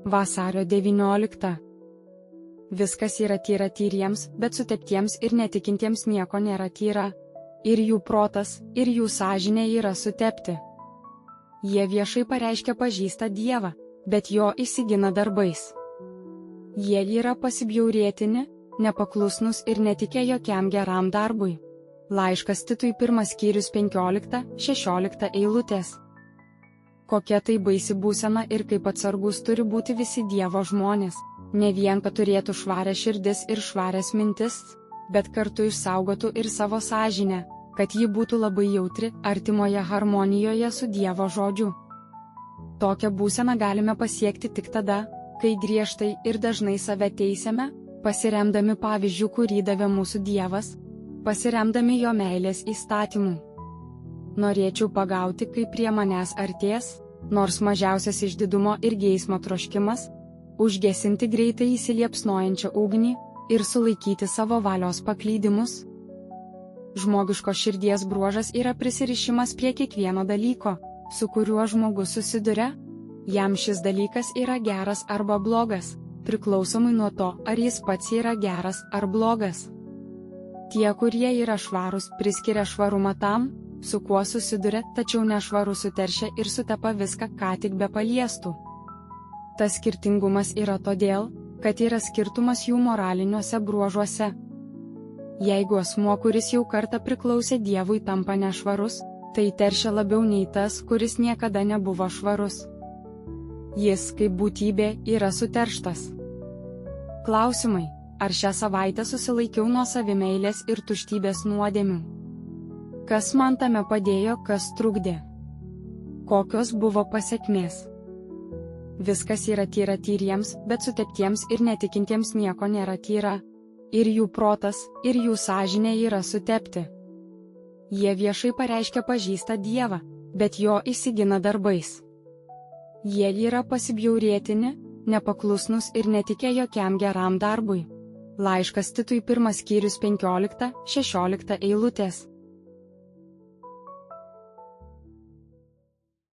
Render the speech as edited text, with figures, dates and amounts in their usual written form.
Vasario 19. Viskas yra tyra tyriems, bet suteptiems ir netikintiems nieko nėra tyra. Ir jų protas, ir jų sąžinė yra sutepti. Jie viešai pareiškia pažįstą Dievą, bet jo įsigina darbais. Jie yra pasibjaurėtini, nepaklusnus ir netikę jokiam geram darbui. Laiškas Titui 1 skyrius 15-16 eilutės. Kokia tai baisi būsena ir kaip atsargus turi būti visi Dievo žmonės, ne vien kad turėtų švarę širdis ir švarės mintis, bet kartu išsaugotų ir savo sąžinę, kad ji būtų labai jautri, artimoje harmonijoje su Dievo žodžiu. Tokią būseną galime pasiekti tik tada, kai griežtai ir dažnai save teisiame, pasiremdami pavyzdžių, kurį davė mūsų Dievas, pasiremdami jo meilės įstatymu. Norėčiau pagauti, kaip prie manęs artės, nors mažiausias išdidumo ir geismo troškimas, užgesinti greitai įsiliepsnojančią ugnį ir sulaikyti savo valios paklydimus. Žmogiško širdies bruožas yra prisirišimas prie kiekvieno dalyko, su kuriuo žmogus susiduria. Jam šis dalykas yra geras arba blogas, priklausomai nuo to, ar jis pats yra geras ar blogas. Tie, kurie yra švarūs, priskiria švarumą tam, su kuo susiduria, tačiau nešvarus suteršia ir sutepa viską, ką tik be paliestų. Tas skirtingumas yra todėl, kad yra skirtumas jų moraliniuose bruožuose. Jeigu asmuo, kuris jau kartą priklausė Dievui, tampa nešvarus, tai teršia labiau nei tas, kuris niekada nebuvo švarus. Jis, kaip būtybė, yra suterštas. Klausimai: ar šią savaitę susilaikiau nuo savimeilės ir tuštybės nuodėmių? Kas man tame padėjo, kas trukdė? Kokios buvo pasekmės? Viskas yra tyra tyriems, bet suteptiems ir netikintiems nieko nėra tyra. Ir jų protas, ir jų sąžinė yra sutepti. Jie viešai pareiškia pažįstą Dievą, bet jo įsigina darbais. Jie yra pasibjaurėtini, nepaklusnus ir netikę jokiam geram darbui. Laiškas Titui 1 skyrius 15-16 eilutės.